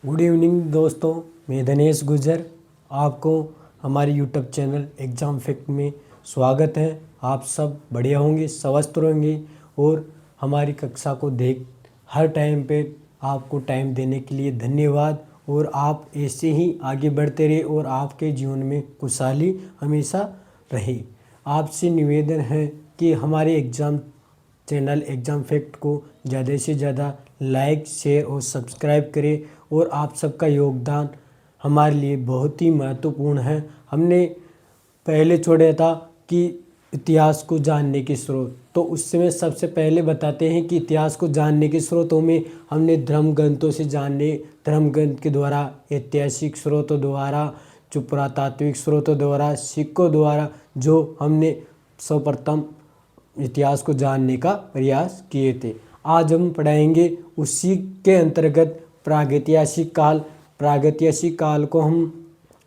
Good evening दोस्तों, मैं धनेश गुजर। आपको हमारे यूट्यूब चैनल एग्ज़ाम फैक्ट में स्वागत है। आप सब बढ़िया होंगे, स्वस्थ रहेंगे और हमारी कक्षा को देख हर टाइम पे आपको टाइम देने के लिए धन्यवाद। और आप ऐसे ही आगे बढ़ते रहे और आपके जीवन में खुशहाली हमेशा रहे। आपसे निवेदन है कि हमारे एग्ज़ाम चैनल एग्ज़ाम फैक्ट को ज़्यादा से ज़्यादा लाइक, शेयर और सब्सक्राइब करें। और आप सबका योगदान हमारे लिए बहुत ही महत्वपूर्ण है। हमने पहले छोड़ा था कि इतिहास को जानने के स्रोत, तो उसमें सबसे पहले बताते हैं कि इतिहास को जानने के स्रोतों में हमने धर्म ग्रंथों से जाने, धर्म ग्रंथ के द्वारा, ऐतिहासिक स्रोतों द्वारा, जो पुरातात्विक स्रोतों द्वारा, सिक्कों द्वारा, जो हमने सर्वप्रथम इतिहास को जानने का प्रयास किए थे। आज हम पढ़ाएंगे उसी के अंतर्गत प्रागैतिहासिक काल। प्रागैतिहासिक काल को हम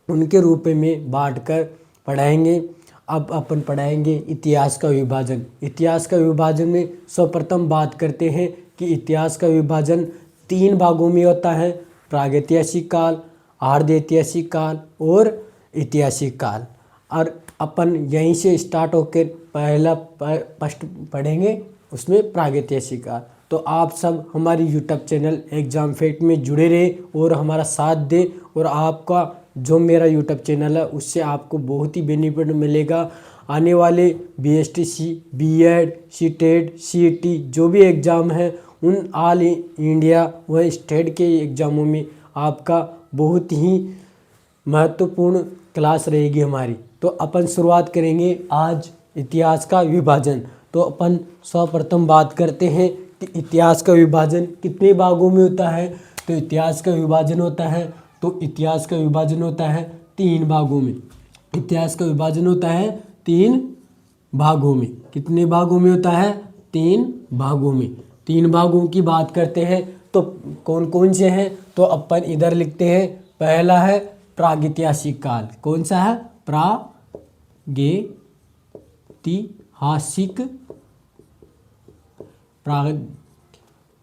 उनके रूप में बांटकर पढ़ाएंगे। अब अपन पढ़ाएंगे इतिहास का विभाजन। इतिहास का विभाजन में सर्वप्रथम बात करते हैं कि इतिहास का विभाजन 3 भागों में होता है: प्रागैतिहासिक काल, आर्ध ऐतिहासिक काल और ऐतिहासिक काल। और अपन यहीं से स्टार्ट होकर पहला फर्स्ट पढ़ेंगे, उसमें प्रागैतिहासिक काल। तो आप सब हमारी यूट्यूब चैनल एग्ज़ाम फैक्ट में जुड़े रहे और हमारा साथ दे। और आपका जो मेरा यूट्यूब चैनल है उससे आपको बहुत ही बेनिफिट मिलेगा। आने वाले BSTC, B.Ed, C.TET, CET जो भी एग्ज़ाम है, उन ऑल इंडिया व स्टेट के एग्ज़ामों में आपका बहुत ही महत्वपूर्ण क्लास रहेगी हमारी। तो अपन शुरुआत करेंगे आज इतिहास का विभाजन। तो अपन सर्वप्रथम बात करते हैं कि इतिहास का विभाजन कितने भागों में होता है। तो इतिहास का विभाजन होता है 3 भागों में। इतिहास का विभाजन होता है 3 भागों में। कितने भागों में होता है? 3 भागों में। 3 भागों की बात करते हैं तो कौन कौन से हैं? तो अपन इधर लिखते हैं। पहला है प्रागैतिहासिक काल। कौन सा है? प्रागैतिहासिक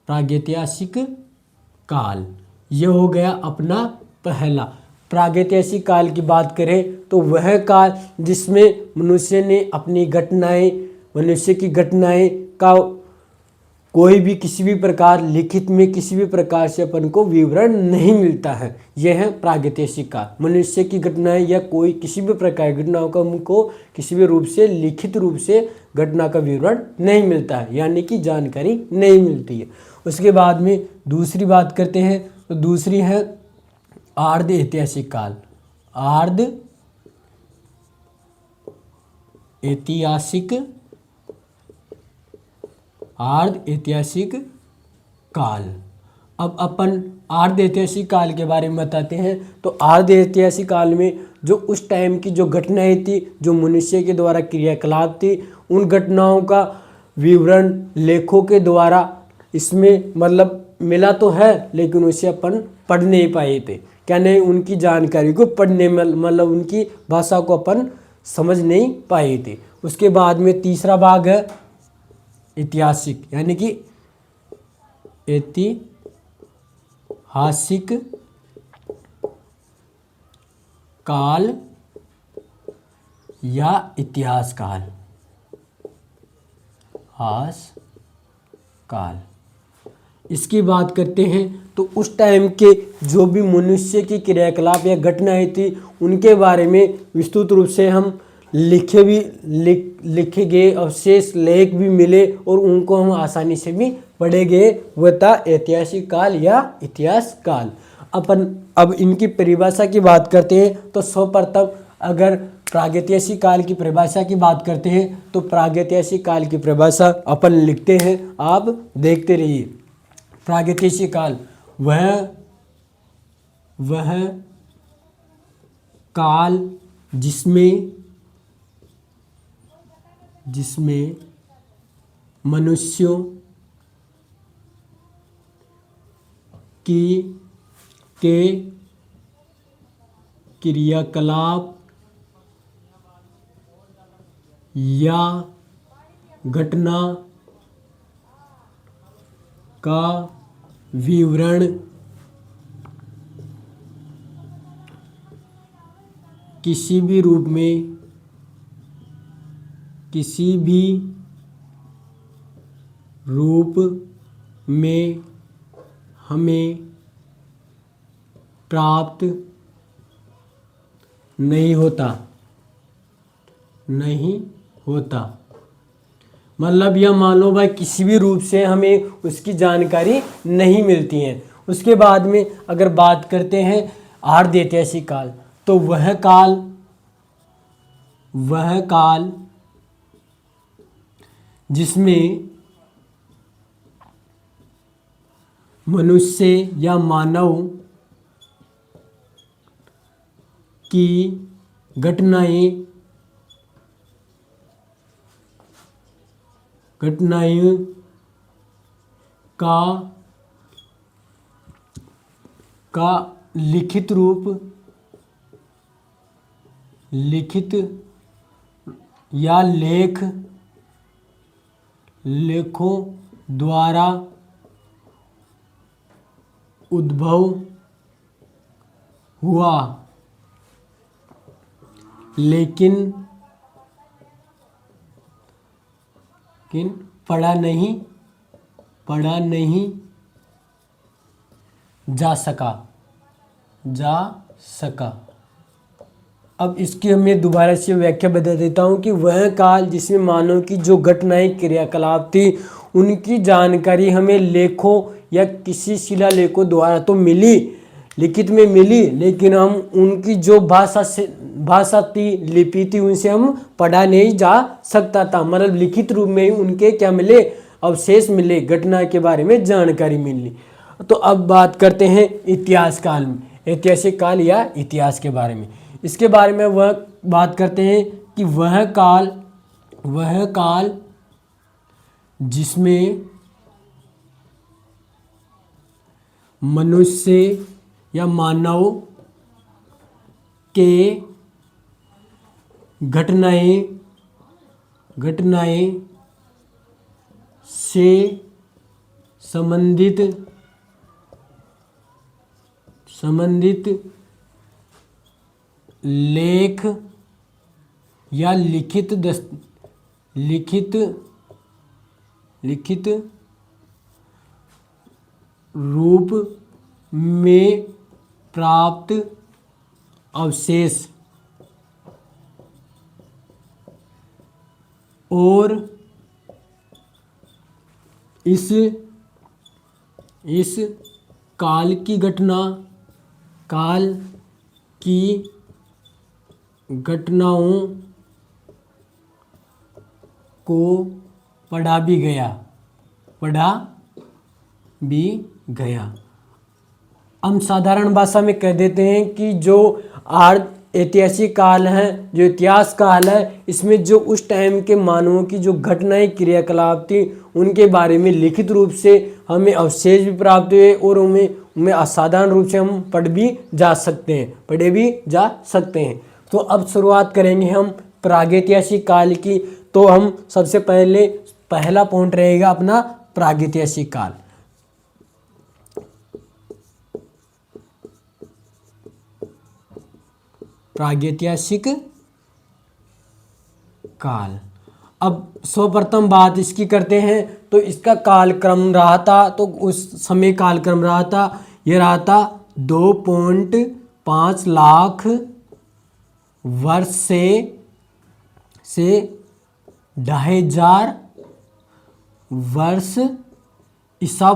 प्रागैतिहासिक काल। ये हो गया अपना पहला। प्रागैतिहासिक काल की बात करें तो वह काल जिसमें मनुष्य ने अपनी घटनाएं, मनुष्य की घटनाएं का कोई भी किसी भी प्रकार लिखित में किसी भी प्रकार से अपन को विवरण नहीं मिलता है। यह है प्रागैतिहासिक काल। मनुष्य की घटनाएं या कोई किसी भी प्रकार की घटनाओं का हमको किसी भी रूप से लिखित रूप से घटना का विवरण नहीं मिलता है, यानी कि जानकारी नहीं मिलती है। उसके बाद में दूसरी बात करते हैं तो दूसरी है आर्ध ऐतिहासिक काल। आर्ध ऐतिहासिक काल। अब अपन आर्ध ऐतिहासिक काल के बारे में बताते हैं। तो आर्ध ऐतिहासिक काल में जो उस टाइम की जो घटनाएं थी, जो मनुष्य के द्वारा क्रियाकलाप थी, उन घटनाओं का विवरण लेखों के द्वारा इसमें मतलब मिला तो है, लेकिन उसे अपन पढ़ नहीं पाए थे। क्या नहीं? उनकी जानकारी को पढ़ने में मतलब उनकी भाषा को अपन समझ नहीं पाए थे। उसके बाद में तीसरा भाग है ऐतिहासिक, यानी कि ऐतिहासिक काल या इतिहास काल। इसकी बात करते हैं तो उस टाइम के जो भी मनुष्य की क्रियाकलाप या घटनाएं थी उनके बारे में विस्तृत रूप से हम लिखे गए अवशेष लेख भी मिले और उनको हम आसानी से भी पढ़े गए। वह था ऐतिहासिक काल या इतिहास काल। अपन अब इनकी परिभाषा की बात करते हैं तो सर्वप्रथम अगर प्रागैतिहासिक काल की परिभाषा की बात करते हैं तो प्रागैतिहासिक काल की परिभाषा अपन लिखते हैं, आप देखते रहिए। प्रागैतिहासिक काल वह काल जिसमें मनुष्यों के क्रियाकलाप या घटना का विवरण किसी भी रूप में, किसी भी रूप में हमें प्राप्त नहीं होता, नहीं होता। मतलब यह मान लो भाई किसी भी रूप से हमें उसकी जानकारी नहीं मिलती है। उसके बाद में अगर बात करते हैं आर्ध ऐतिहासिक काल, तो वह काल जिसमें मनुष्य या मानव की घटनाएं का लिखित या लेखों द्वारा उद्भव हुआ, लेकिन पढ़ा नहीं जा सका। अब इसकी मैं दोबारा से व्याख्या बता देता हूँ कि वह काल जिसमें मानव की जो घटनाएं क्रियाकलाप थी उनकी जानकारी हमें लेखों या किसी शिलालेखों द्वारा तो मिली, लिखित में मिली, लेकिन हम उनकी जो भाषा थी, लिपि थी, उनसे हम पढ़ा नहीं जा सकता था। मतलब लिखित रूप में ही उनके क्या मिले, अवशेष मिले, घटना के बारे में जानकारी मिली। तो अब बात करते हैं इतिहास काल में, ऐतिहासिक काल या इतिहास के बारे में। इसके बारे में वह बात करते हैं कि वह काल जिसमें मनुष्य या मानव के घटनाएं से संबंधित लेख या लिखित रूप में प्राप्त अवशेष और इस काल की घटनाओं को पढ़ा भी गया। हम साधारण भाषा में कह देते हैं कि जो आर्ध ऐतिहासिक काल है, जो इतिहास काल है, इसमें जो उस टाइम के मानवों की जो घटनाएं क्रियाकलाप थी उनके बारे में लिखित रूप से हमें अवशेष भी प्राप्त हुए और उनमें असाधारण रूप से हम पढ़े भी जा सकते हैं। तो अब शुरुआत करेंगे हम प्रागैतिहासिक काल की। तो हम सबसे पहला पॉइंट रहेगा अपना प्रागैतिहासिक काल। प्रागैतिहासिक काल। अब सर्वप्रथम बात इसकी करते हैं तो इसका कालक्रम रहा था, तो उस समय कालक्रम रहा था, यह रहा था 2.5 लाख वर्ष से 2500 वर्ष ईसा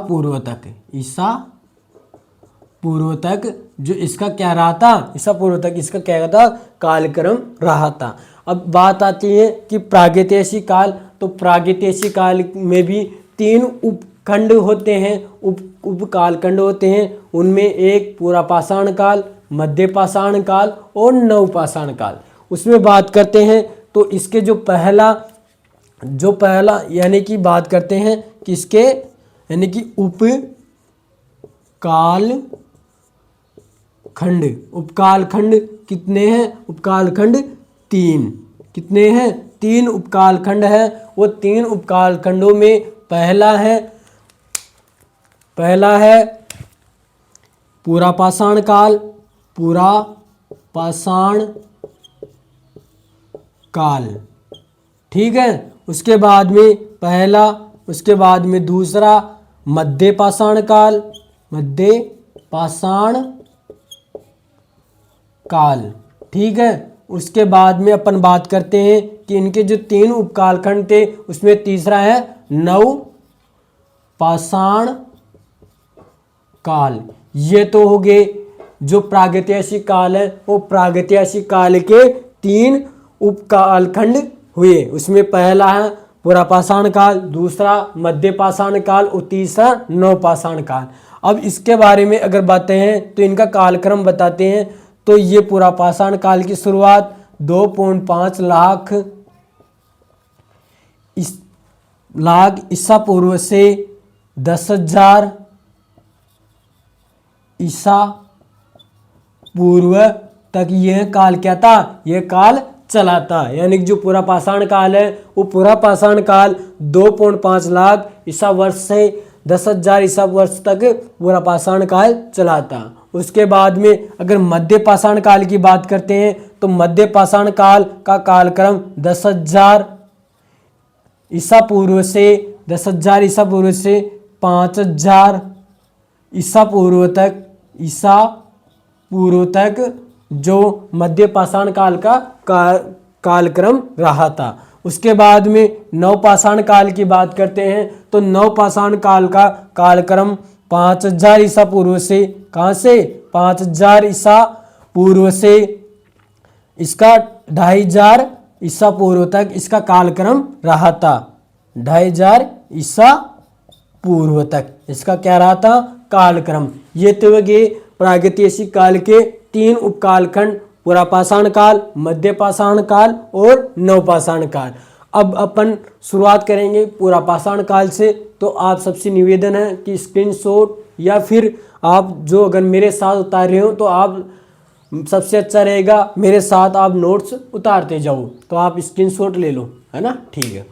पूर्व तक जो इसका क्या रहा था, ईसा पूर्व तक इसका क्या था, कालक्रम रहा था। अब बात आती है कि प्रागैतिहासिक काल। तो प्रागैतिहासिक काल में भी 3 उपखंड होते हैं, उपकालखंड होते हैं। उनमें एक पुरापाषाण काल, मध्य पाषाण काल और नवपाषाण काल। उसमें बात करते हैं तो इसके जो पहला यानी कि बात करते हैं किसके, यानी कि उपकालखंड कितने हैं, उपकालखंड 3। कितने हैं, 3 उपकालखंड है। वो 3 उपकालखंडों में पहला है पुरापाषाण काल। पुरापाषाण काल। ठीक है, उसके बाद में पहला, उसके बाद में दूसरा मध्य पाषाण काल, मध्य पाषाण काल। ठीक है, उसके बाद में अपन बात करते हैं कि इनके जो 3 उपकालखंड थे उसमें तीसरा है नव पाषाण काल। ये तो हो गए जो प्रागैतिहासिक काल है, वो प्रागैतिहासिक काल के 3 उपकालखंड हुए। उसमें पहला है पुरापाषाण काल, दूसरा मध्य पाषाण काल और तीसरा नवपाषाण काल। अब इसके बारे में अगर बातें हैं तो इनका कालक्रम बताते हैं। तो ये पुरापाषाण काल की शुरुआत 2.5 लाख ईसा पूर्व से 10,000 ईसा पूर्व तक यह काल क्या था, यह काल चला था। यानी कि जो पुरापाषाण काल है वो पुरापाषाण काल 2.5 लाख ईसा वर्ष से 10,000 ईसा वर्ष तक पुरापाषाण काल चला था। उसके बाद में अगर मध्य पाषाण काल की बात करते हैं तो मध्य पाषाण काल का कालक्रम 10,000 ईसा पूर्व से 10,000 ईसा पूर्व से 5,000 ईसा पूर्व तक जो मध्य पाषाण काल का कालक्रम रहा था। उसके बाद में नवपाषाण काल की बात करते हैं तो नवपाषाण काल का कालक्रम 5,000 ईसा पूर्व से, कहाँ से, 5,000 ईसा पूर्व से इसका 2,500 ईसा पूर्व तक इसका कालक्रम रहा था। 2,500 ईसा पूर्व तक इसका क्या रहा था, कालक्रम। ये तो गए प्रागैतिहासिक काल के 3 उपकालखंड, पुरापाषाण काल, मध्य पाषाण काल और नवपाषाण काल। अब अपन शुरुआत करेंगे पुरापाषाण काल से। तो आप सबसे निवेदन है कि स्क्रीनशॉट या फिर आप जो अगर मेरे साथ उतार रहे हो तो आप सबसे अच्छा रहेगा मेरे साथ आप नोट्स उतारते जाओ, तो आप स्क्रीनशॉट ले लो, है ना, ठीक है।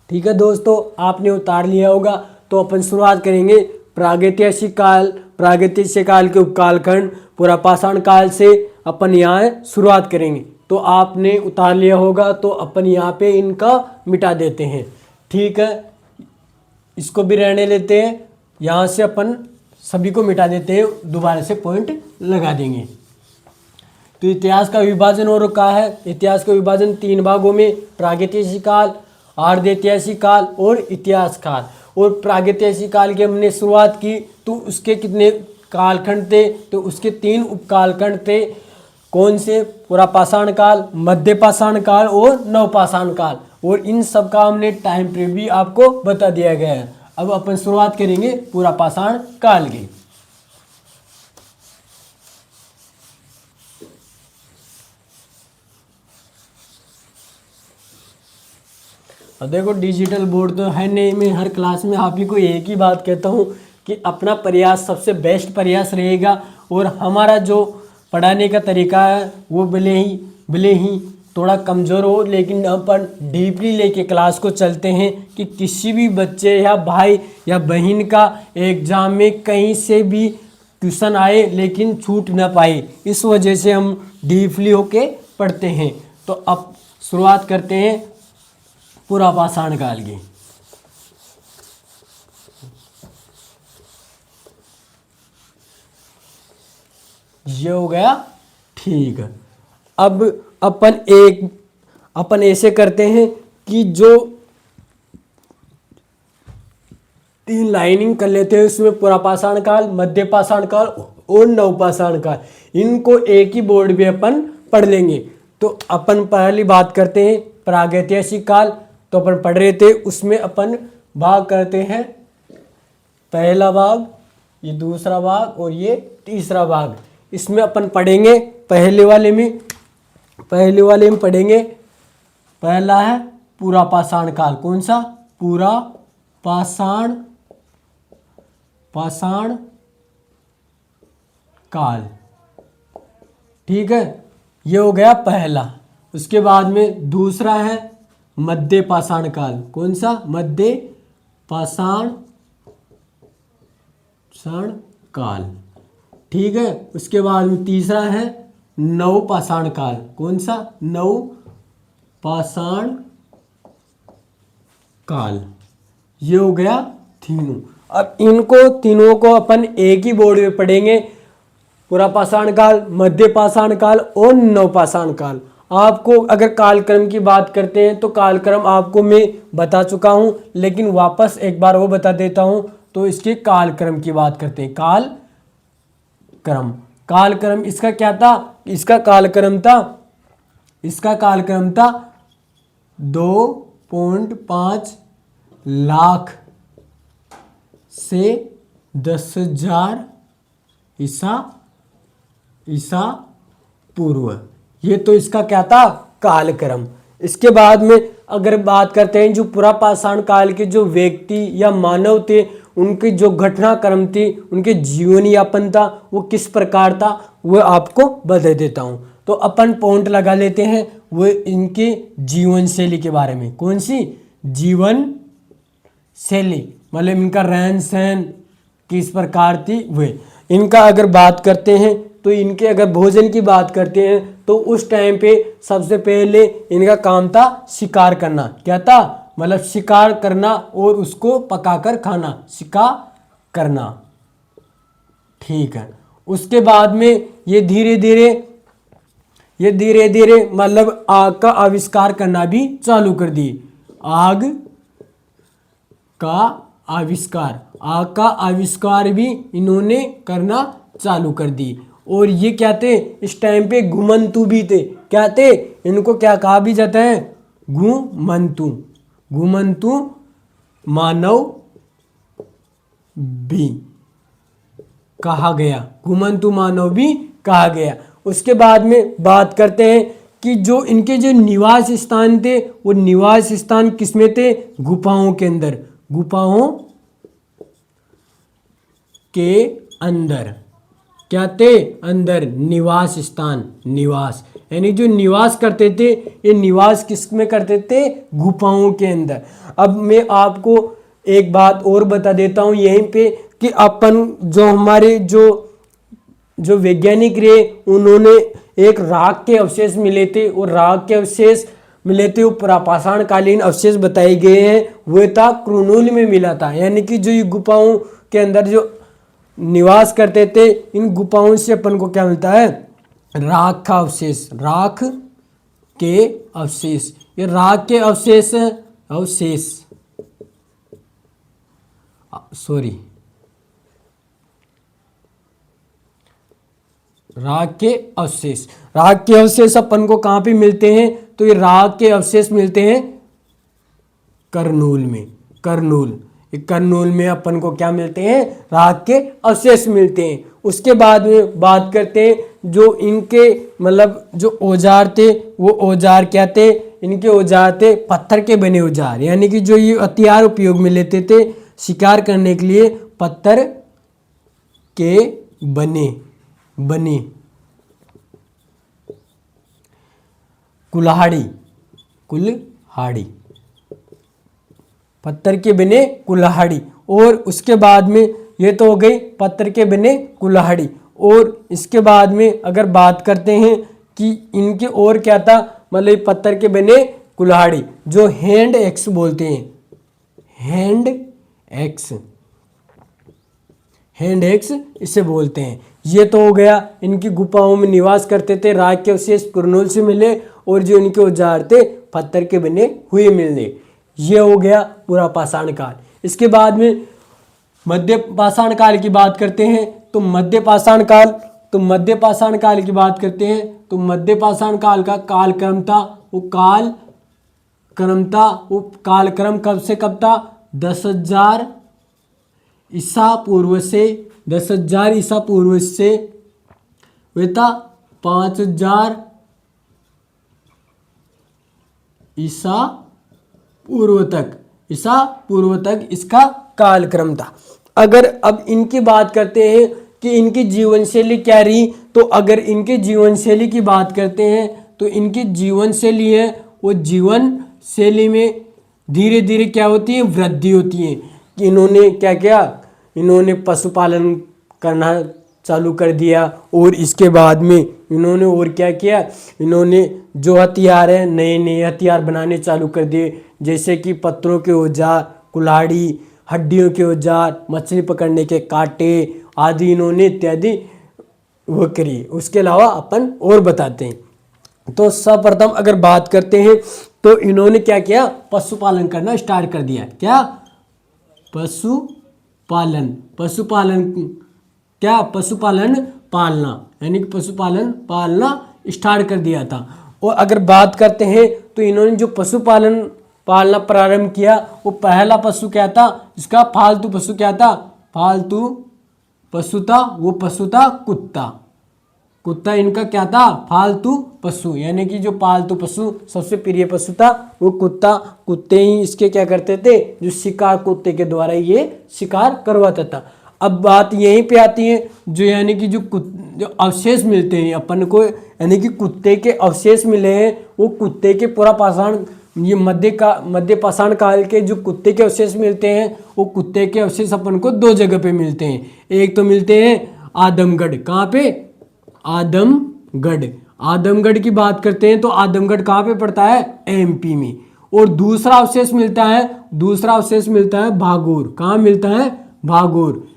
ठीक है दोस्तों, आपने उतार लिया होगा। तो अपन शुरुआत करेंगे प्रागैतिहासिक काल के उपकालखंड पुरापाषाण काल से अपन यहाँ शुरुआत करेंगे। तो आपने उतार लिया होगा तो अपन यहाँ पे इनका मिटा देते हैं। ठीक है, इसको भी रहने लेते हैं, यहाँ से अपन सभी को मिटा देते हैं, दोबारा से पॉइंट लगा देंगे। तो इतिहास का विभाजन हो रखा है। इतिहास का विभाजन 3 भागों में, प्रागैतिहासिक काल, अर्धैतिहासिक काल और इतिहास काल। और प्रागैतिहासिक काल की हमने शुरुआत की तो उसके कितने कालखंड थे, तो उसके 3 उपकालखंड थे। कौन से, पुरापाषाण काल, मध्य पाषाण काल और नवपाषाण काल। और इन सब का हमने टाइम पीरियड भी आपको बता दिया गया है। अब अपन शुरुआत करेंगे पुरापाषाण काल की। अब देखो डिजिटल बोर्ड तो है नहीं, मैं हर क्लास में आप ही को एक ही बात कहता हूँ कि अपना प्रयास सबसे बेस्ट प्रयास रहेगा। और हमारा जो पढ़ाने का तरीका है वो भले ही थोड़ा कमज़ोर हो, लेकिन अपन डीपली लेके क्लास को चलते हैं कि किसी भी बच्चे या भाई या बहन का एग्ज़ाम में कहीं से भी ट्यूशन आए लेकिन छूट ना पाए, इस वजह से हम डीपली होके पढ़ते हैं। तो अब शुरुआत करते हैं पुरापाषाण काल की। ये हो गया, ठीक है। अब अपन ऐसे करते हैं कि जो 3 लाइनिंग कर लेते हैं, उसमें पुरापाषाण काल, मध्य पाषाण काल और नवपाषाण काल, इनको एक ही बोर्ड पे अपन पढ़ लेंगे। तो अपन पहली बात करते हैं प्रागैतिहासिक काल। तो अपन पढ़ रहे थे, उसमें अपन भाग करते हैं, पहला भाग, ये दूसरा भाग और ये तीसरा भाग। इसमें अपन पढ़ेंगे पहले वाले में पढ़ेंगे, पहला है पुरापाषाण काल। कौन सा, पुरापाषाण काल। ठीक है, ये हो गया पहला। उसके बाद में दूसरा है मध्य पाषाण काल। कौन सा? मध्य पाषाण काल। ठीक है। उसके बाद में तीसरा है नव पाषाण काल। कौन सा? नव पाषाण काल। ये हो गया तीनों। अब इनको तीनों को अपन एक ही बोर्ड में पढ़ेंगे, पुरा पाषाण काल, मध्य पाषाण काल और नव पाषाण काल। आपको अगर कालक्रम की बात करते हैं तो कालक्रम आपको मैं बता चुका हूं, लेकिन वापस एक बार वो बता देता हूं। तो इसके कालक्रम की बात करते हैं। कालक्रम इसका क्या था? इसका कालक्रम था 2.5 लाख से 10,000 ईसा पूर्व। ये तो इसका क्या था? कालक्रम। इसके बाद में अगर बात करते हैं जो पुरा पाषाण काल के जो व्यक्ति या मानव थे, उनकी जो घटनाक्रम थी, उनके जीवन यापन था, वो किस प्रकार था, वो आपको बता देता हूँ। तो अपन पॉइंट लगा लेते हैं वो इनके जीवन शैली के बारे में। कौन सी? जीवन शैली, मतलब इनका रहन सहन किस प्रकार थी वे। इनका अगर बात करते हैं तो इनके अगर भोजन की बात करते हैं तो उस टाइम पे सबसे पहले इनका काम था शिकार करना। क्या था? मतलब शिकार करना और उसको पकाकर खाना, शिकार करना। ठीक है। उसके बाद में ये धीरे धीरे मतलब आग का आविष्कार करना भी चालू कर दिए। आग का आविष्कार भी इन्होंने करना चालू कर दी। और ये क्या थे? इस टाइम पे घुमंतु भी थे। क्या थे? इनको क्या कहा भी जाता है? घुमंतु मानव भी कहा गया। घुमंतु मानव भी कहा गया। उसके बाद में बात करते हैं कि जो इनके जो निवास स्थान थे, वो निवास स्थान किसमें थे? गुफाओं के अंदर। गुफाओं के अंदर क्या थे? अंदर निवास स्थान, निवास यानी जो निवास करते थे, ये निवास किस में करते थे? गुफाओं के अंदर। अब मैं आपको एक बात और बता देता हूं यहीं पे कि अपन जो हमारे जो वैज्ञानिक रहे, उन्होंने एक राख के अवशेष मिले थे, और राख के अवशेष मिले थे वो पुरापाषाण कालीन अवशेष बताए गए हैं। वो था कुरनूल में मिला था। यानी कि जो ये गुफाओं के अंदर जो निवास करते थे, इन गुफाओं से अपन को क्या मिलता है? राख का अवशेष, राख के अवशेष। ये राख के अवशेष राख के अवशेष अपन को कहां पे मिलते हैं? तो ये राख के अवशेष मिलते हैं करनूल में। करनूल में अपन को क्या मिलते हैं? राख के अवशेष मिलते हैं। उसके बाद में बात करते हैं जो इनके मतलब जो औजार थे, वो औजार क्या थे? इनके औजार थे पत्थर के बने औजार। यानी कि जो ये हथियार उपयोग में लेते थे शिकार करने के लिए, पत्थर के बने कुल्हाड़ी, पत्थर के बने कुल्हाड़ी। और उसके बाद में ये तो हो गई पत्थर के बने कुल्हाड़ी। और इसके बाद में अगर बात करते हैं कि इनके और क्या था, मतलब पत्थर के बने कुल्हाड़ी जो हैंड एक्स बोलते हैं, हैंड एक्स इसे बोलते हैं। ये तो हो गया इनकी गुफाओं में निवास करते थे, राख के अवशेष कुरनूल से मिले, और जो इनके औजार थे पत्थर के बने हुए मिलने। ये हो गया पूरा पाषाण काल। इसके बाद में मध्य पाषाण काल की बात करते हैं। तो मध्य पाषाण काल की बात करते हैं तो मध्य पाषाण काल का कालक्रम था, वो कालक्रम कब से कब था? 10,000 ईसा पूर्व से 10,000 ईसा पूर्व से वे था 5,000 ईसा पूर्व तक इसका कालक्रम था। अगर अब इनकी बात करते हैं कि इनकी जीवन शैली क्या रही, तो अगर इनके जीवन शैली की बात करते हैं तो तो इनकी जीवन शैली है वो जीवन शैली में धीरे धीरे क्या होती है, वृद्धि होती है। कि इन्होंने क्या किया, इन्होंने पशुपालन करना चालू कर दिया और इसके बाद में इन्होंने और क्या किया, इन्होंने जो हथियार है नए नए हथियार बनाने चालू कर दिए, जैसे कि पत्थरों के औजार, कुल्हाड़ी, हड्डियों के औजार, मछली पकड़ने के कांटे आदि इन्होंने इत्यादि वो करी। उसके अलावा अपन और बताते हैं। तो सर्वप्रथम अगर बात करते हैं तो इन्होंने क्या किया, पशुपालन करना स्टार्ट कर दिया। क्या, पशुपालन, पशुपालन क्या, पशुपालन पालना, यानी कि पशुपालन पालना स्टार्ट कर दिया था। और अगर बात करते हैं तो इन्होंने जो पशुपालन पालना प्रारंभ किया वो पहला पशु क्या था, इसका पालतू पशु क्या था, पालतू पशु था, वो पशु था कुत्ता। कुत्ता इनका क्या था, पालतू पशु, यानी कि जो पालतू पशु सबसे प्रिय पशु था वो कुत्ता। कुत्ते ही इसके क्या करते थे, जो शिकार कुत्ते के द्वारा ये शिकार करवाता था। अब बात यहीं पे आती है, जो यानी कि जो अवशेष मिलते हैं अपन को, यानी कि कुत्ते के अवशेष मिले हैं, वो कुत्ते के पूरा पाषाण, ये मध्य पाषाण काल के जो कुत्ते के अवशेष मिलते हैं, वो कुत्ते के अवशेष अपन को दो जगह पे मिलते हैं। एक तो मिलते हैं आदमगढ़, कहाँ पे, आदमगढ़। आदमगढ़ की बात करते हैं तो आदमगढ़ कहाँ पे पड़ता है, एमपी में। और दूसरा अवशेष मिलता है भागौर। कहाँ मिलता है, भागौर।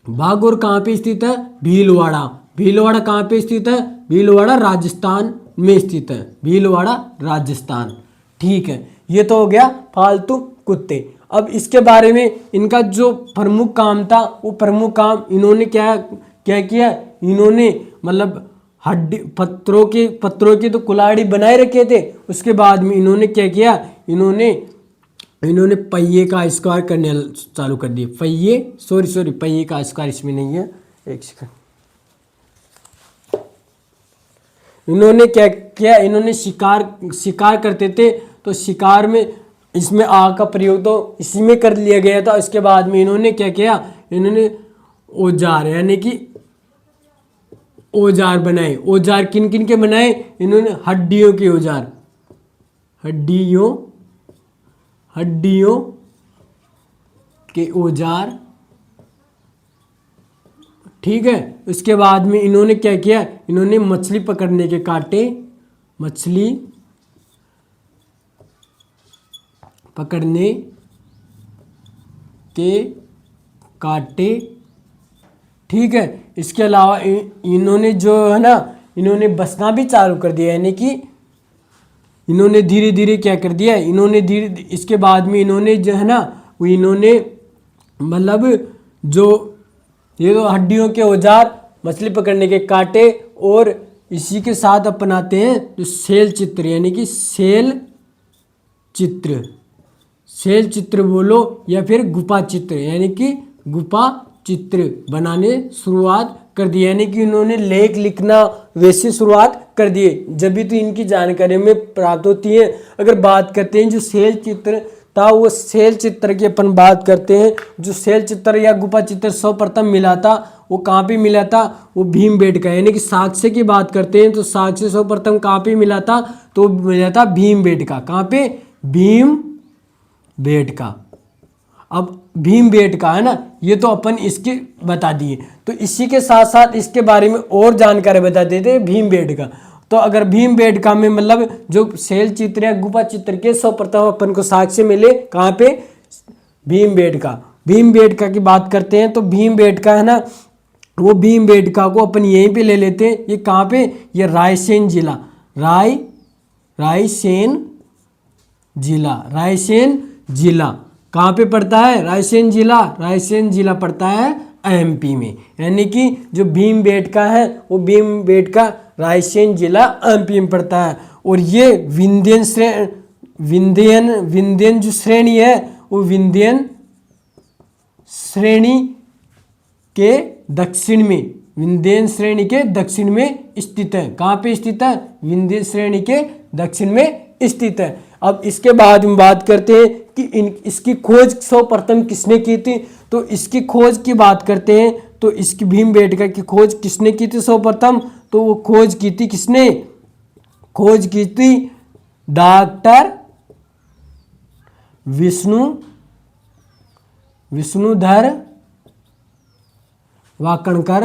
भागौर कहाँ पे स्थित है, भीलवाड़ा। भीलवाड़ा कहाँ पे स्थित है, भीलवाड़ा राजस्थान में स्थित है, भीलवाड़ा राजस्थान। ठीक है, ये तो हो गया पालतू कुत्ते। अब इसके बारे में इनका जो प्रमुख काम था, वो प्रमुख काम इन्होंने क्या क्या किया, इन्होंने मतलब हड्डी पत्थरों की तो कुल्हाड़ी बनाए रखे थे। उसके बाद में इन्होंने क्या किया, इन्होंने पहिए का आविष्कार करने चालू कर दिए। पहिए का आविष्कार इसमें नहीं है, एक सेकंड। इन्होंने क्या किया, इन्होंने शिकार करते थे, तो शिकार में इसमें आग का प्रयोग तो इसी में कर लिया गया था। इसके बाद में इन्होंने क्या किया, इन्होंने औजार, यानी कि औजार बनाए। औजार किन किन के बनाए, इन्होंने हड्डियों के औजार, हड्डियों के औजार। ठीक है, उसके बाद में इन्होंने क्या किया, इन्होंने मछली पकड़ने के कांटे, मछली पकड़ने के कांटे। ठीक है, इसके अलावा इन्होंने जो है ना, इन्होंने बसना भी चालू कर दिया, यानी कि इन्होंने धीरे धीरे क्या कर दिया, इन्होंने धीरे, इसके बाद में इन्होंने जो है ना, वो इन्होंने मतलब जो ये तो हड्डियों के औजार, मछली पकड़ने के कांटे, और इसी के साथ अपनाते हैं जो शैल चित्र, यानी कि शैल चित्र बोलो या फिर गुफा चित्र, यानी कि गुफा चित्र बनाने शुरुआत कर दी, यानी कि इन्होंने लेख लिखना वैसे शुरुआत कर दिए। जब भी तो इनकी जानकारी में प्राप्त होती है। अगर बात करते हैं जो शैल चित्र था, वो शैल चित्र की अपन बात करते हैं। जो शैल चित्र या गुफा चित्र सर्वप्रथम मिला था, वो कहाँ पे मिला था, वो भीमबेटका, यानी कि साक्ष्य की बात करते हैं तो साक्ष्य सर्वप्रथम कहाँ पे मिला था, तो मिला था भीमबेटका। कहाँ पे, भीमबेटका। अब भीमबेटका है ना, ये तो अपन इसके बता दिए। तो इसी के साथ साथ इसके बारे में और जानकारी बता देते हैं भीमबेटका। तो अगर भीमबेटका में मतलब जो शैल चित्र या गुफा चित्र के सर्वप्रथम अपन को साक्ष्य मिले, कहाँ पे, भीमबेटका की बात करते हैं तो भीमबेटका है ना, वो भीमबेटका को अपन यहीं पे ले लेते हैं। ये कहाँ पे, ये रायसेन जिला कहाँ पे पड़ता है, रायसेन जिला पड़ता है एमपी में। यानी कि जो भीमबेटका है वो भीमबेटका रायसेन जिला एमपी में पड़ता है। और ये विंध्यन जो श्रेणी है, वो विंध्यन श्रेणी के दक्षिण में स्थित है। कहाँ पे स्थित है, विंध्यन श्रेणी के दक्षिण में स्थित है। अब इसके बाद हम बात करते हैं कि इसकी खोज सर्वप्रथम किसने की थी। तो इसकी खोज की बात करते हैं तो इसकी भीमबेटका की खोज किसने की थी सर्वप्रथम, तो वो खोज की थी किसने, खोज की थी डॉक्टर विष्णुधर वाकणकर।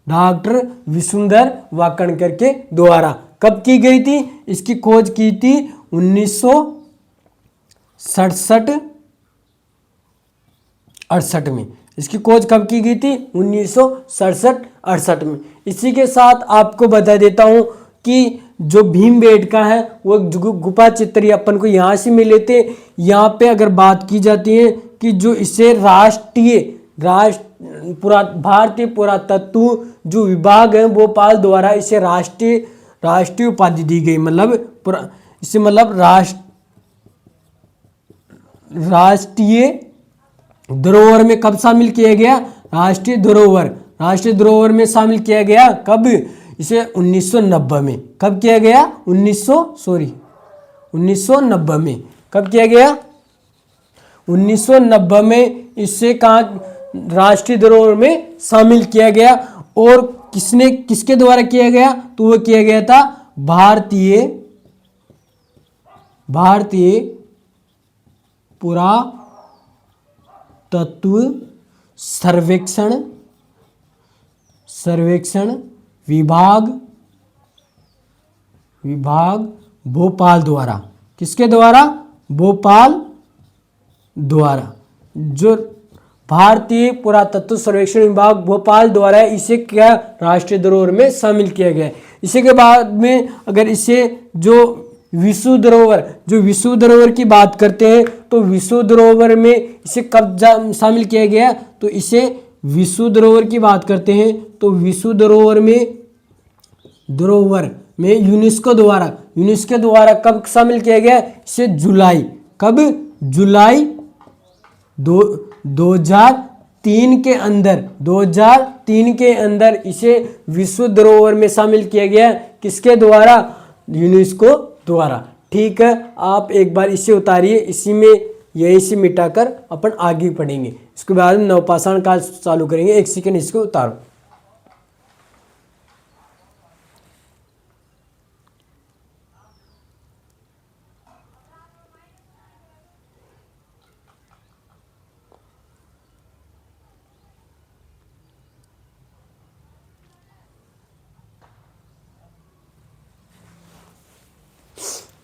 डॉक्टर विष्णुधर वाकणकर के द्वारा कब की गई थी? इसकी खोज की थी 1967-68 में। इसकी खोज कब की गई थी? 1967-68 में। इसी के साथ आपको बता देता हूं कि जो भीमबेटका है वो गुफा चित्र अपन को यहाँ से मिले थे। यहाँ पे अगर बात की जाती है कि जो इसे भारतीय पुरातत्व जो विभाग है भोपाल द्वारा इसे राष्ट्रीय उपाधि दी गई। इसे राष्ट्रीय धरोहर में कब शामिल किया गया? राष्ट्रीय धरोहर में शामिल किया गया। कब? इसे 1990 में। कब किया गया? 1990 में। कब किया गया? 1990 में इसे कहाँ राष्ट्रीय धरोहर में शामिल किया गया। और किसके द्वारा किया गया? तो वो किया गया था भारतीय पुरातत्व सर्वेक्षण विभाग भोपाल द्वारा। किसके द्वारा? भोपाल द्वारा। जो भारतीय पुरातत्व सर्वेक्षण विभाग भोपाल द्वारा इसे क्या राष्ट्रीय धरोहर में शामिल किया गया। इसी के बाद में अगर इसे जो विश्व धरोहर की बात करते हैं तो विश्व धरोहर में इसे कब शामिल किया गया? तो इसे विश्व धरोहर की बात करते हैं तो विश्व धरोहर में यूनेस्को द्वारा कब शामिल किया गया? इसे जुलाई 2003 के अंदर इसे विश्व धरोहर में शामिल किया गया। किसके द्वारा? यूनेस्को द्वारा। ठीक है, आप एक बार इसे उतारिए, इसी में यही से मिटाकर अपन आगे पढ़ेंगे। इसके बाद नवपाषाण काल चालू करेंगे। एक सेकंड इसको उतारो।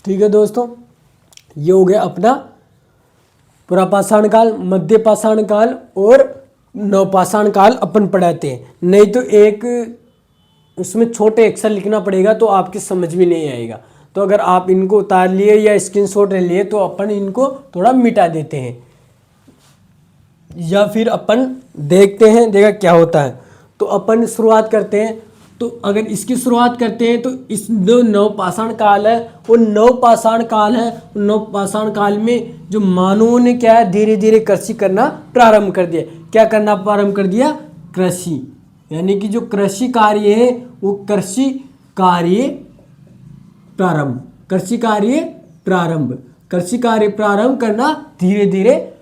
ठीक है दोस्तों, ये हो गया अपना पुरापाषाण काल, मध्य पाषाण काल और नवपाषाण काल अपन पढ़ाते हैं। नहीं तो एक उसमें छोटे अक्षर लिखना पड़ेगा तो आपकी समझ में नहीं आएगा। तो अगर आप इनको उतार लिए या स्क्रीनशॉट ले लिए तो अपन इनको थोड़ा मिटा देते हैं या फिर अपन देखते हैं देखा क्या होता है। तो अपन शुरुआत करते हैं। तो अगर इसकी शुरुआत करते हैं तो इस जो नवपाषाण काल है वो नवपाषाण काल में जो मानवों ने क्या है धीरे धीरे कृषि करना प्रारंभ कर दिया। क्या करना प्रारंभ कर दिया? कृषि, यानी कि जो कृषि कार्य है वो कृषि कार्य प्रारंभ करना धीरे धीरे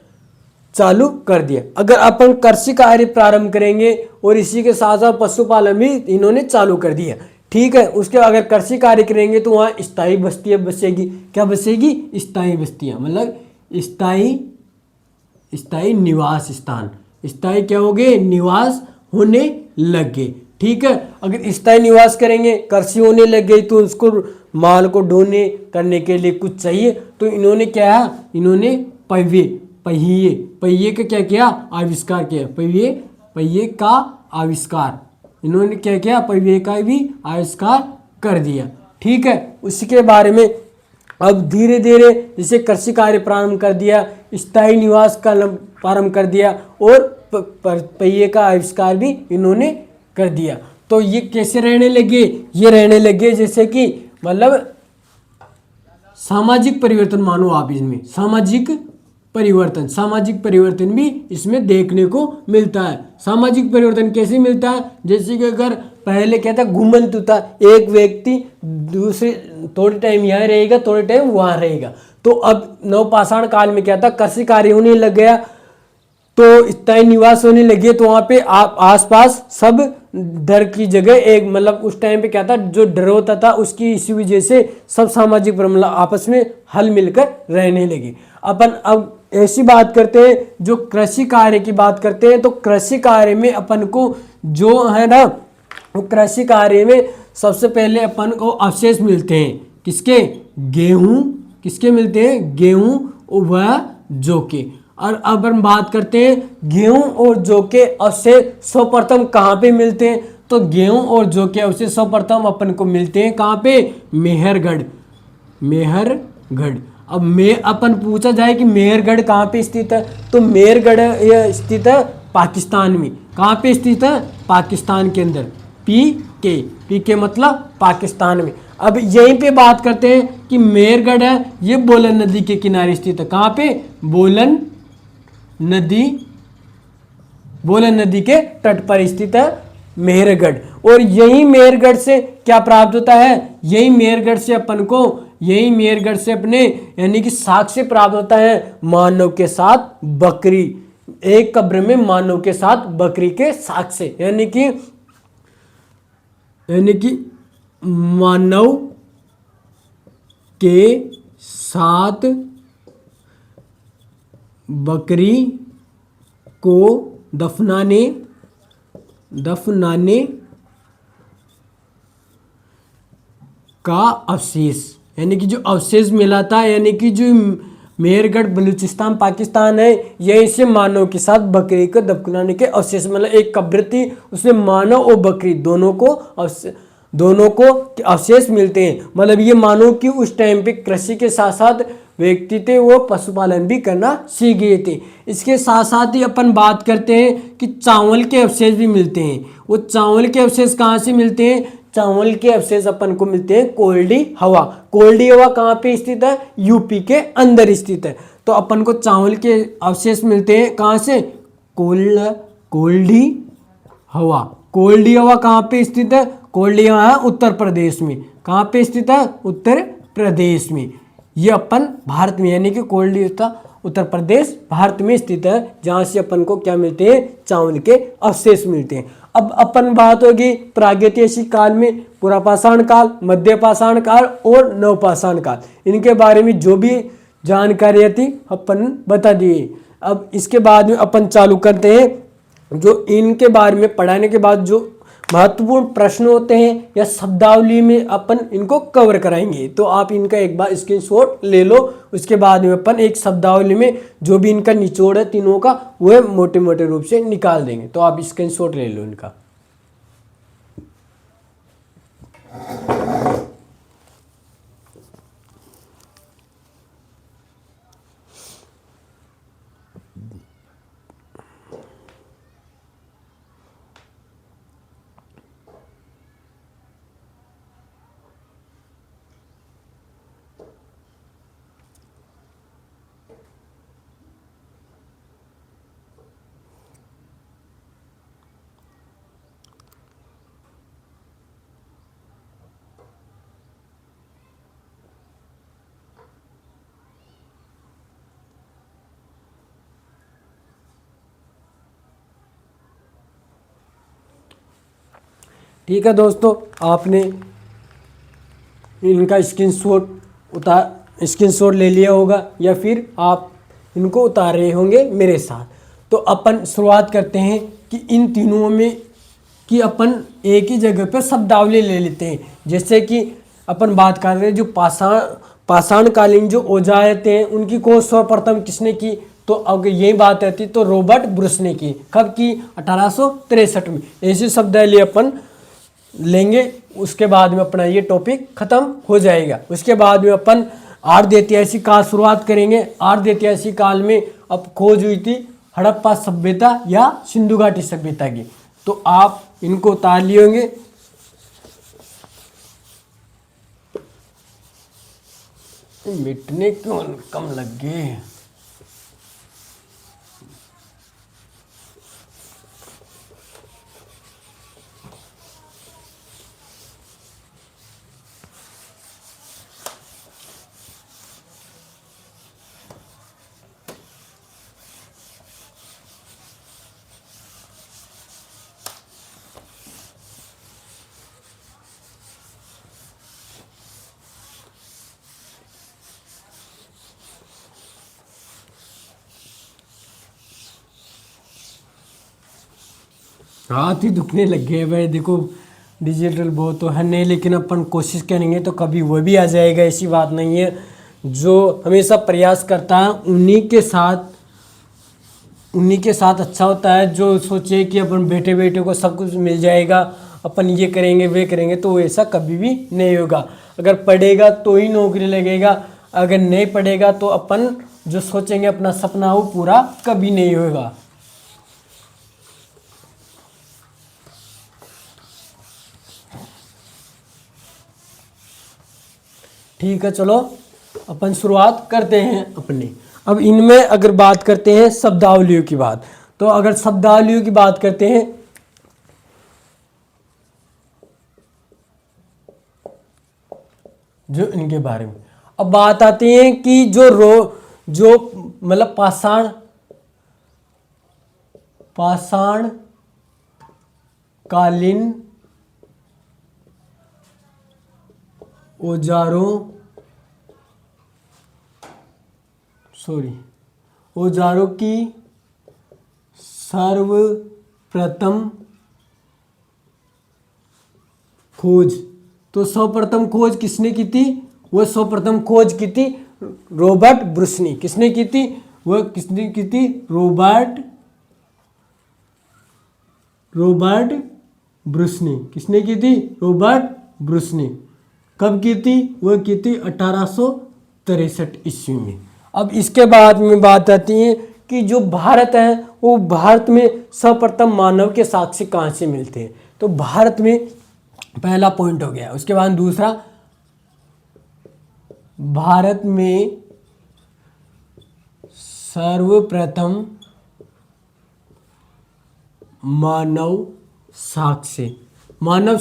चालू कर दिया। अगर अपन कृषि कार्य प्रारंभ करेंगे और इसी के साथ साथ पशुपालन भी इन्होंने चालू कर दिया। ठीक है, उसके अगर कृषि कार्य करेंगे तो वहाँ स्थायी बस्तियाँ बसेगी। क्या बसेगी? स्थायी बस्तियाँ, मतलब स्थायी निवास स्थान। स्थायी क्या हो गए? निवास होने लग गए। ठीक है, अगर स्थायी निवास करेंगे, कृषि होने लग गई तो उसको माल को ढोने करने के लिए कुछ चाहिए। तो इन्होंने क्या है? इन्होंने पहिए का क्या किया? आविष्कार किया। पहिए का आविष्कार इन्होंने क्या किया? पहिए का भी आविष्कार कर दिया। ठीक है, उसके बारे में अब धीरे धीरे जैसे कृषि कार्य प्रारंभ कर दिया, स्थायी निवास का प्रारंभ कर दिया और पहिए का आविष्कार भी इन्होंने कर दिया। तो ये कैसे रहने लगे? ये रहने लगे जैसे कि मतलब सामाजिक परिवर्तन मानो आप इसमें। सामाजिक परिवर्तन भी इसमें देखने को मिलता है। सामाजिक परिवर्तन कैसे मिलता है? जैसे कि अगर पहले क्या था? घुमंतु था, एक व्यक्ति दूसरे थोड़े टाइम यहाँ रहेगा, थोड़े टाइम वहाँ रहेगा। तो अब नवपाषाण काल में क्या था? कृषि कार्य होने लग गया तो स्थायी निवास होने लगे। तो वहाँ पे आसपास सब डर की जगह एक मतलब उस टाइम पे क्या था, जो डर होता था उसकी इसी वजह से सब सामाजिक प्रॉब्लम आपस में हल मिलकर रहने लगे। अपन अब ऐसी बात करते हैं, जो कृषि कार्य की बात करते हैं, तो कृषि कार्य में अपन को जो है ना, वो कृषि कार्य में सबसे पहले अपन को अवशेष मिलते हैं, किसके, गेहूं, किसके मिलते हैं, गेहूं व जौ के। और अब हम बात करते हैं गेहूं और जौ के अवशेष सर्वप्रथम कहाँ पे मिलते हैं, तो गेहूं और जौ के अवशेष सर्वप्रथम अपन को मिलते हैं कहाँ पे, मेहरगढ़, मेहरगढ़। अब अपन पूछा जाए कि मेहरगढ़ कहाँ पे स्थित है, तो मेहरगढ़ यह स्थित है पाकिस्तान में। कहाँ पे स्थित है, पाकिस्तान के अंदर, पी के मतलब पाकिस्तान में। अब यहीं पे बात करते हैं कि मेहरगढ़ है, ये बोलन नदी के किनारे स्थित है। कहाँ पे, बोलन नदी, बोलन नदी के तट पर स्थित है मेहरगढ़। और यही मेहरगढ़ से क्या प्राप्त होता है, यही मेहरगढ़ से अपन को, यही मेहरगढ़ से अपने यानी कि साक्ष्य प्राप्त होता है, मानव के साथ बकरी, एक कब्र में मानव के साथ बकरी के साक्ष्य, यानी कि मानव के साथ बकरी को दफनाने का अवशेष, यानी कि जो अवशेष मिला था, यानी कि जो मेहरगढ़ बलूचिस्तान पाकिस्तान है, यहीं से मानव के साथ बकरी को दफनाने के अवशेष, मतलब एक कब्र थी उसमें मानव और बकरी दोनों को अवशेष मिलते हैं। मतलब ये मानव कि उस टाइम पे कृषि के साथ साथ व्यक्ति थे वो पशुपालन भी करना सीख गए थे। इसके साथ साथ ही अपन बात करते हैं कि चावल के अवशेष भी मिलते हैं। वो चावल के अवशेष कहाँ से मिलते हैं, चावल के अवशेष अपन को मिलते हैं कोल्डी हवा। कोल्डी हवा कहाँ पे स्थित है, यूपी के अंदर स्थित है। तो अपन को चावल के अवशेष मिलते हैं कहाँ से, कोल्डी हवा। कोल्डी हवा कहाँ पे स्थित है, कोल्डी हवा है उत्तर प्रदेश में। कहाँ पे स्थित है, उत्तर प्रदेश में। ये अपन भारत में, यानी कि कोल्डी उत्तर प्रदेश भारत में स्थित है, जहाँ से अपन को क्या मिलते हैं, चावल के अवशेष मिलते हैं। अब अपन बात होगी प्रागैतिहासिक काल में, पुरापाषाण काल, मध्य पाषाण काल और नवपाषाण काल, इनके बारे में जो भी जानकारी थी अपन बता दिए। अब इसके बाद में अपन चालू करते हैं, जो इनके बारे में पढ़ाने के बाद जो महत्वपूर्ण प्रश्न होते हैं या शब्दावली में अपन इनको कवर कराएंगे। तो आप इनका एक बार स्क्रीनशॉट ले लो, उसके बाद में अपन एक शब्दावली में जो भी इनका निचोड़ है तीनों का, वह मोटे मोटे रूप से निकाल देंगे। तो आप स्क्रीनशॉट ले लो इनका। ठीक है दोस्तों, आपने इनका स्क्रीनशॉट ले लिया होगा या फिर आप इनको उतार रहे होंगे मेरे साथ। तो अपन शुरुआत करते हैं कि इन तीनों में कि अपन एक ही जगह पर शब्दावली ले लेते हैं। जैसे कि अपन बात कर रहे हैं जो पाषाणकालीन जो औजार थे उनकी खोज सर्वप्रथम किसने की, तो अगर यही बात आती तो रॉबर्ट ब्रुस ने की। कब की, 1863 में। ऐसी शब्दावली अपन लेंगे, उसके बाद में अपना ये टॉपिक खत्म हो जाएगा। उसके बाद में अपन आर्य ऐतिहासिक काल शुरुआत करेंगे। आर्य ऐतिहासिक काल में अब खोज हुई थी हड़प्पा सभ्यता या सिंधु घाटी सभ्यता की। तो आप इनको उतार लिए होंगे। मिटने क्यों कम लग गए। हाथ ही दुखने लग गए भाई। देखो डिजिटल बहुत तो है नहीं, लेकिन अपन कोशिश करेंगे तो कभी वो भी आ जाएगा, ऐसी बात नहीं है। जो हमेशा प्रयास करता है उन्हीं के साथ अच्छा होता है। जो सोचे कि अपन बेटे बेटे को सब कुछ मिल जाएगा, अपन ये करेंगे वे करेंगे, तो ऐसा कभी भी नहीं होगा। अगर पढ़ेगा तो ही नौकरी लगेगा, अगर नहीं पढ़ेगा तो अपन जो सोचेंगे अपना सपना वो पूरा कभी नहीं होगा। ठीक है, चलो अपन शुरुआत करते हैं अपने। अब इनमें अगर बात करते हैं शब्दावलियों की बात, तो अगर शब्दावलियों की बात करते हैं, जो इनके बारे में अब बात आती है कि जो मतलब पाषाण कालीन औजारों की सर्वप्रथम खोज। तो सर्वप्रथम खोज किसने की थी? वो सर्वप्रथम खोज की थी रॉबर्ट ब्रूस ने। किसने की थी? वो किसने की थी? रॉबर्ट ब्रूस ने। किसने की थी? रॉबर्ट ब्रूस ने। कब की थी? वो की थी 1863 ईस्वी में। अब इसके बाद में बात आती है कि जो भारत है, वो भारत में सर्वप्रथम मानव के साक्ष्य कहाँ से मिलते हैं। तो भारत में पहला पॉइंट हो गया। उसके बाद दूसरा, भारत में सर्वप्रथम मानव साक्ष्य है। मानव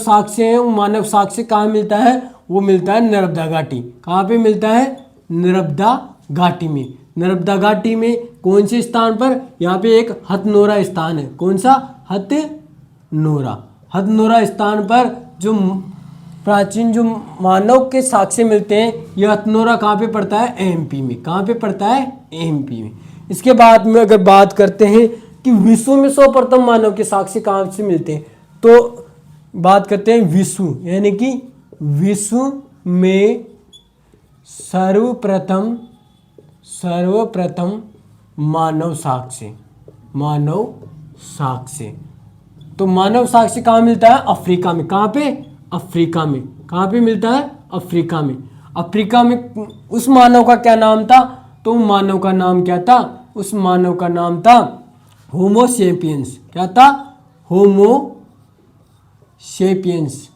साक्ष्य कहाँ मिलता है? वो मिलता है नर्मदा घाटी। कहाँ पे मिलता है? नर्मदा घाटी में। नर्मदा घाटी में कौन से स्थान पर? यहाँ पे एक हथनोरा स्थान है। कौन सा? हथनोरा स्थान पर जो प्राचीन जो मानव के साक्ष्य मिलते हैं, यह हथनोरा कहाँ पे पड़ता है? एमपी में। कहाँ पे पड़ता है? एमपी में। इसके बाद में अगर बात करते हैं कि विश्व में सर्वप्रथम मानव के साक्ष्य कहाँ से मिलते हैं, तो बात करते हैं विश्व, यानी कि विश्व में सर्वप्रथम मानव साक्ष्य। तो मानव साक्ष्य कहाँ मिलता है? अफ्रीका में। कहाँ पे? अफ्रीका में। कहाँ पे मिलता है? अफ्रीका में। अफ्रीका में उस मानव का क्या नाम था? तो मानव का नाम क्या था? उस मानव का नाम था होमो सेपियंस। क्या था? होमो सेपियंस।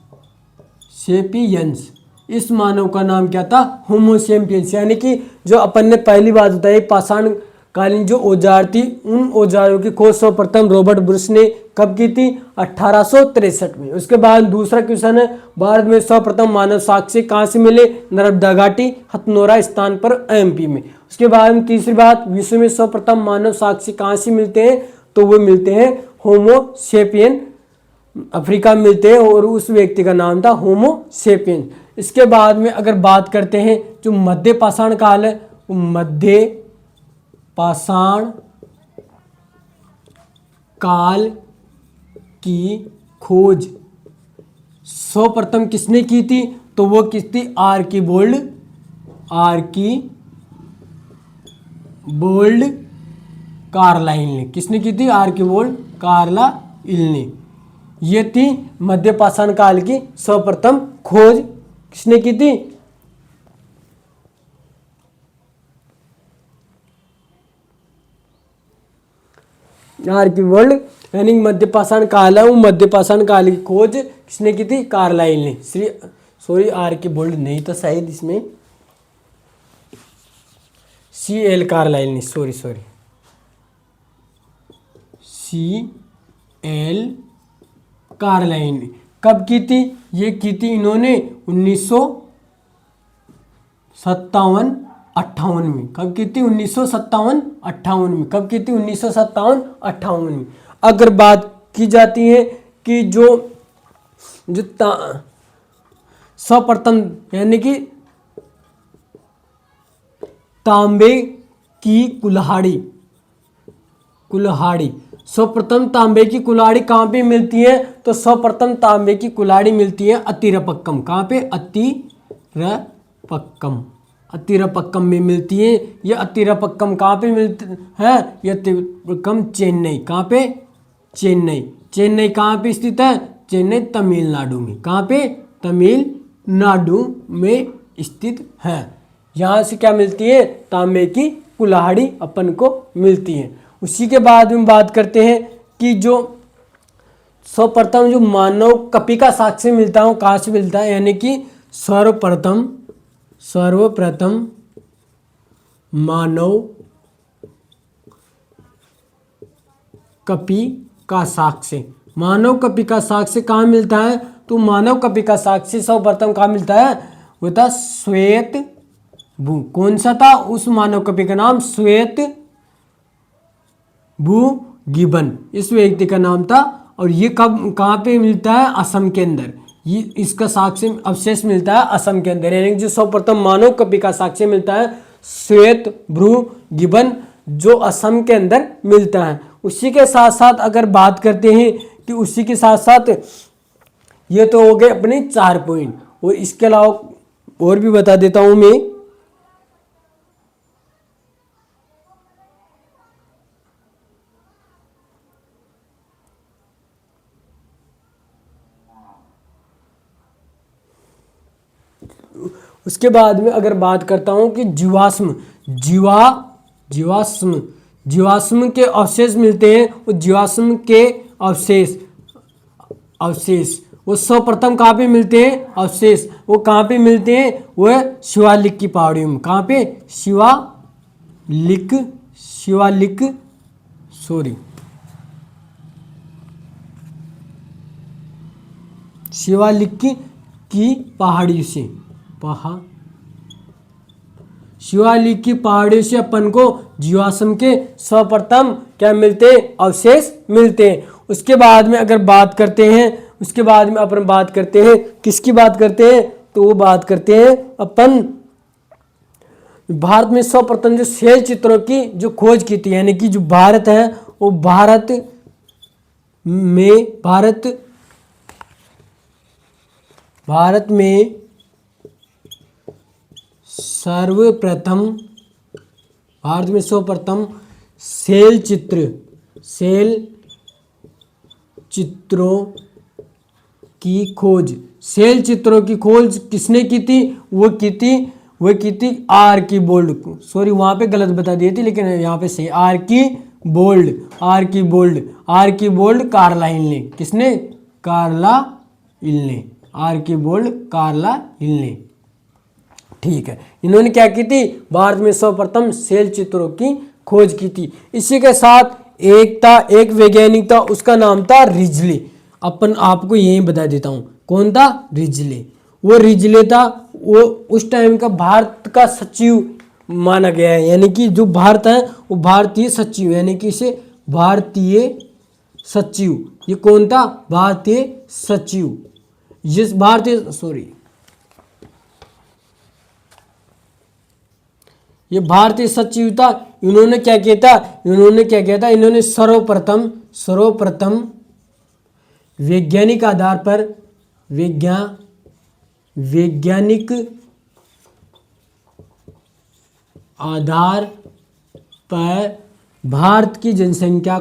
इस मानव का नाम क्या था? होमो सेपियंस। यानी कि जो अपन ने पहली बात बताई, पाषाण कालीन जो औजार थी, उन औजारों की खोज सर्वप्रथम रॉबर्ट ब्रूस ने कब की थी? 1863 में। उसके बाद दूसरा क्वेश्चन है, भारत में सर्वप्रथम मानव साक्ष्य कहाँ से मिले? नर्मदा घाटी, हथनोरा स्थान पर एमपी में। उसके बाद में तीसरी बात, विश्व में सर्वप्रथम मानव साक्ष्य कहाँ से मिलते हैं? तो वो मिलते हैं होमो सेपियन, अफ्रीका में मिलते हैं, और उस व्यक्ति का नाम था होमो सेपियन। इसके बाद में अगर बात करते हैं जो मध्य पाषाण काल है, मध्य पाषाण काल की खोज सर्वप्रथम किसने की थी? तो वो किस थी? आर्कीबोल्ड कार्लाइल ने। किसने की थी? आर्कीबोल्ड कार्लाइल ने। ये थी मध्य पाषाण काल की सर्वप्रथम खोज। किसने की थी? आर्कीबोल्ड, यानी मध्य पाषाण काल है, वो मध्य पाषाण काल की खोज किसने की थी? कार्लाइल ने। आर्कीबोल्ड नहीं तो शायद इसमें CL कार्लाइल ने। CL कार्लाइल ने। कब की थी? ये की थी इन्होंने 1957-58 में। कब की थी? 1957-58 में। कब की थी? 1957-58 में। अगर बात की जाती है कि जो सर्वप्रथम, यानी कि तांबे की कुल्हाड़ी सर्वप्रथम तांबे की कुल्हाड़ी कहाँ पे मिलती है? तो सर्वप्रथम तांबे की कुल्हाड़ी मिलती है अतिरपक्कम। कहाँ पे? अतिरपक्कम। अतिरपक्कम में मिलती है। ये अतिरपक्कम कहाँ पे मिलती है? ये अतिरपक्कम चेन्नई। कहाँ पे? चेन्नई। चेन्नई कहाँ पे स्थित है? चेन्नई तमिलनाडु में। कहाँ पे? तमिलनाडु में स्थित है। यहाँ से क्या मिलती है? तांबे की कुल्हाड़ी अपन को मिलती है। उसी के बाद में बात करते हैं कि जो सर्वप्रथम जो मानव कपि का साक्ष्य मिलता है वो कहाँ से मिलता है? यानी कि सर्वप्रथम मानव कपि का साक्ष्य, मानव कपि का साक्ष्य कहाँ मिलता है? तो मानव कपि का साक्ष्य सर्वप्रथम कहाँ मिलता है? वो था श्वेत भू। कौन सा था उस मानव कपि का नाम? श्वेत भू गिबन इस व्यक्ति का नाम था। और ये कब कहाँ पे मिलता है? असम के अंदर। ये इसका साक्ष्य अवशेष मिलता है असम के अंदर। यानी जो सर्वप्रथम मानव कपि का साक्ष्य मिलता है श्वेत भ्रू गिबन, जो असम के अंदर मिलता है। उसी के साथ साथ अगर बात करते हैं कि उसी के साथ साथ ये तो हो गए अपने 4 पॉइंट, और इसके अलावा और भी बता देता हूं मैं। उसके बाद में अगर बात करता हूं कि जीवाश्म के अवशेष मिलते हैं। वो जीवाश्म के अवशेष वो सर्वप्रथम कहाँ पे मिलते हैं? अवशेष वो कहाँ पे मिलते हैं? वो शिवालिक की पहाड़ियों में। कहाँ पे? शिवालिक की पहाड़ी से शिवालिक की पहाड़ी से अपन को जीवाश्म के सर्वप्रथम क्या मिलते हैं? अवशेष मिलते हैं। उसके बाद में अगर बात करते हैं, उसके बाद में अपन बात करते हैं किसकी बात करते हैं? तो वो बात करते हैं अपन भारत में सर्वप्रथम जो शैल चित्रों की जो खोज की थी। यानी कि जो भारत है वो भारत में सर्वप्रथम शैल चित्रों की खोज किसने की थी? वो की थी आर्कीबोल्ड। सॉरी वहां पे गलत बता दी थी, लेकिन यहाँ पे सही आर्कीबोल्ड कार्लाइल ने। किसने? कार्लाइल ने। आर्कीबोल्ड कार्लाइल ने। ठीक है, इन्होंने क्या की थी? भारत में सर्वप्रथम शैल चित्रों की खोज की थी। इसी के साथ एक वैज्ञानिक था, उसका नाम था रिजले। अपन आपको यही बता देता हूं कौन था? रिजले। वो रिजले था, वो उस टाइम का भारत का सचिव माना गया है। यानी कि जो भारत है वो भारतीय सचिव, यानी कि इसे भारतीय सचिव। ये कौन था? भारतीय सचिव। ये भारतीय सचिव था। इन्होंने क्या किया था? इन्होंने सर्वप्रथम वैज्ञानिक आधार पर भारत की जनसंख्या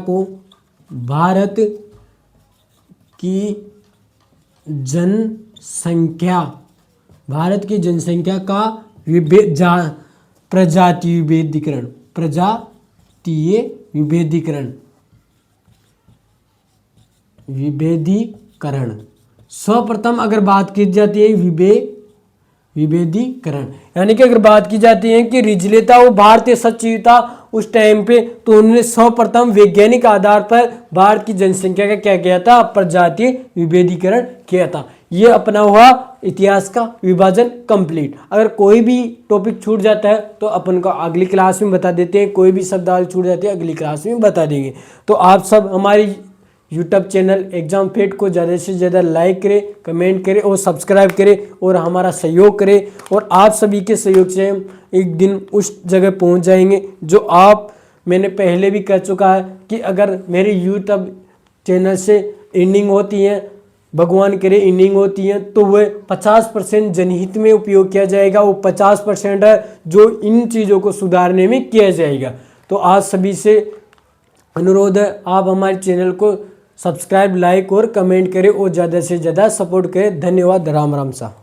का प्रजातीय विभेदीकरण। सर्वप्रथम अगर बात की जाती है विभेदीकरण, यानी कि अगर बात की जाती है कि रिजले था वो भारतीय सचिव था उस टाइम पे, तो उन्होंने सर्वप्रथम वैज्ञानिक आधार पर भारत की जनसंख्या का क्या किया था? प्रजातीय विभेदीकरण किया था। ये अपना हुआ इतिहास का विभाजन कंप्लीट। अगर कोई भी टॉपिक छूट जाता है तो अपन को अगली क्लास में बता देते हैं, कोई भी शब्दावली छूट जाती है अगली क्लास में बता देंगे। तो आप सब हमारी यूट्यूब चैनल एग्जाम फेट को ज़्यादा से ज़्यादा लाइक करें, कमेंट करें और सब्सक्राइब करें और हमारा सहयोग करें। और आप सभी के सहयोग से हम एक दिन उस जगह पहुंच जाएंगे जो आप मैंने पहले भी कह चुका है कि अगर मेरे यूट्यूब चैनल से अर्निंग होती है, भगवान करे अर्निंग होती है, तो वह 50% जनहित में उपयोग किया जाएगा। वो 50% है जो इन चीज़ों को सुधारने में किया जाएगा। तो आज सभी से अनुरोध है, आप हमारे चैनल को सब्सक्राइब, लाइक और कमेंट करें और ज़्यादा से ज़्यादा सपोर्ट करें। धन्यवाद। राम राम सा।